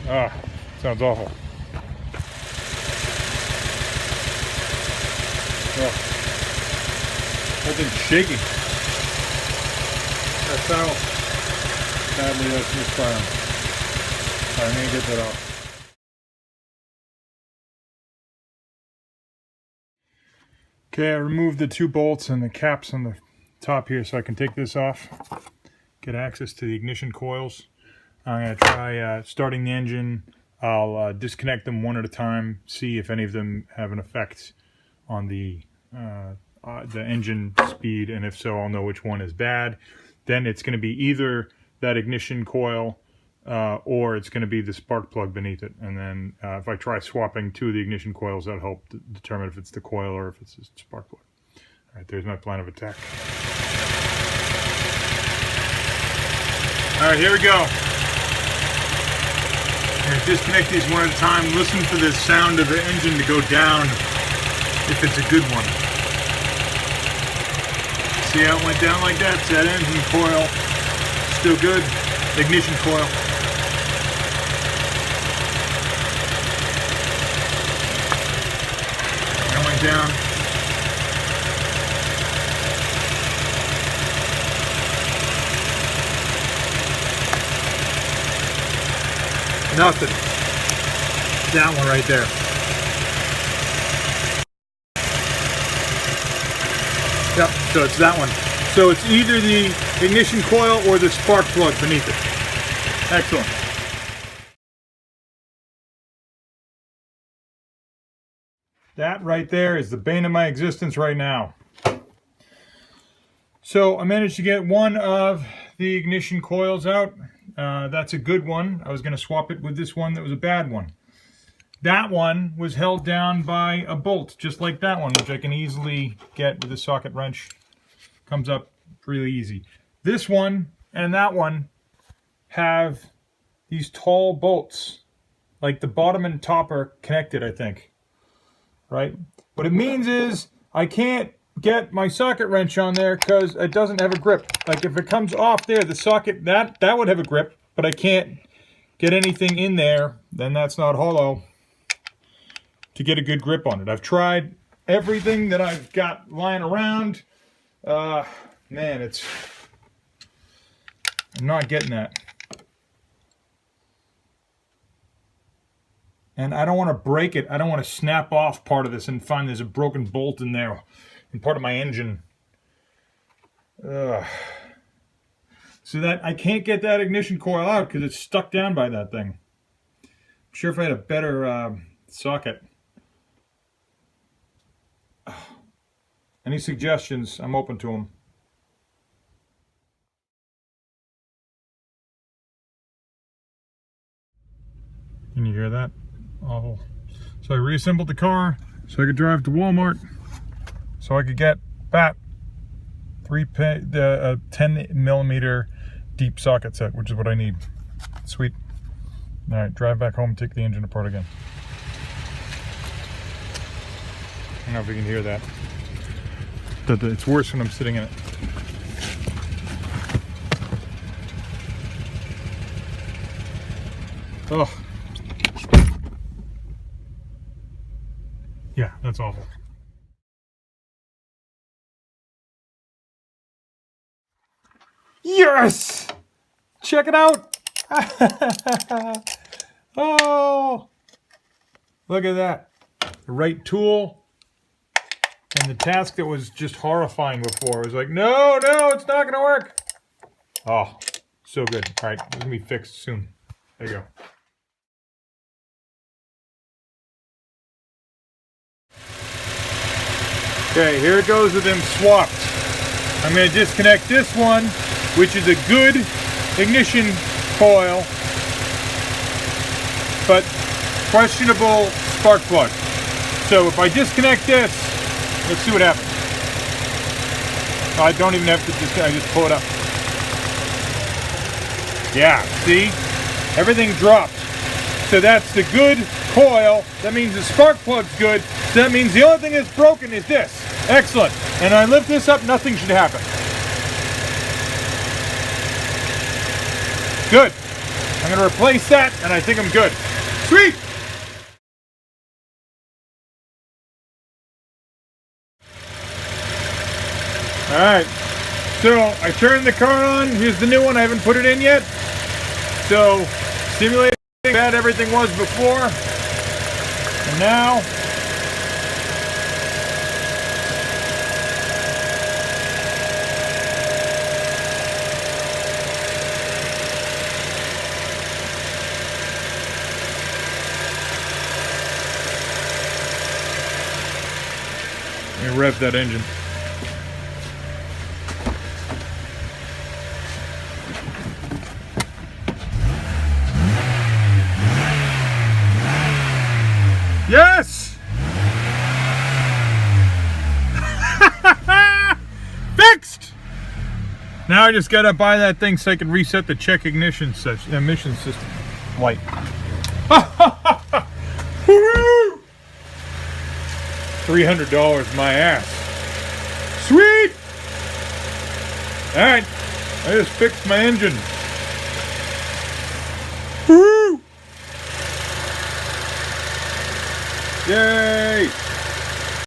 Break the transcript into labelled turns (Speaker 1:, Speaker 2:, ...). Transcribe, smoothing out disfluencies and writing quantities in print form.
Speaker 1: Ah, sounds awful. Oh, that thing's shaking. That's how badly that's misfiring. Alright, I'm gonna get that off. Okay, I removed the 2 bolts and the caps on the top here so I can take this off, get access to the ignition coils. I'm going to try starting the engine. I'll disconnect them one at a time, see if any of them have an effect on the engine speed, and if so, I'll know which one is bad. Then it's going to be either that ignition coil or it's going to be the spark plug beneath it. And then if I try swapping 2 of the ignition coils, that'll help determine if it's the coil or if it's the spark plug. All right, there's my plan of attack. All right, here we go. I'm going to disconnect these one at a time. Listen for the sound of the engine to go down if it's a good one. See how it went down like that? So that engine coil, still good. Ignition coil. That went down. Nothing. That one right there. Yep, so it's that one. So it's either the ignition coil or the spark plug beneath it. Excellent. That right there is the bane of my existence right now. So I managed to get one of the ignition coils out. That's a good one. I was going to swap it with this one that was a bad one. That one was held down by a bolt, just like that one, which I can easily get with a socket wrench. Comes up really easy. This one and that one have these tall bolts. Like the bottom and top are connected, I think. Right? What it means is I can't get my socket wrench on there because it doesn't have a grip. Like if it comes off there, the socket, that would have a grip, but I can't get anything in there, then that's not hollow, to get a good grip on it. I've tried everything that I've got lying around. Man, I'm not getting that. And I don't want to break it. I don't want to snap off part of this and find there's a broken bolt in there in part of my engine. So that I can't get that ignition coil out because it's stuck down by that thing. I'm sure if I had a better socket. Any suggestions? I'm open to them. Can you hear that? Oh. So I reassembled the car so I could drive to Walmart so I could get that 10mm deep socket set, which is what I need. Sweet. All right, drive back home and take the engine apart again. I don't know if you can hear that. It's worse when I'm sitting in it. Oh. Yeah, that's awful. Yes! Check it out! Oh! Look at that. The right tool. And the task that was just horrifying before was like, no, it's not going to work. Oh, so good. All right, it's going to be fixed soon. There you go. Okay, here it goes with them swapped. I'm going to disconnect this one, which is a good ignition coil, but questionable spark plug. So if I disconnect this, let's see what happens. I don't even have to disconnect, I just pull it up. Yeah, see? Everything dropped. So that's the good coil. That means the spark plug's good. So that means the only thing that's broken is this. Excellent. And I lift this up, nothing should happen. Good. I'm going to replace that, and I think I'm good. Sweet! Alright, so I turned the car on. Here's the new one. I haven't put it in yet. So, simulating bad everything was before. And now, let me rev that engine. Yes! Fixed! Now I just gotta buy that thing so I can reset the check emission emission system light. $300 my ass. Sweet! Alright, I just fixed my engine. Woo! Yay!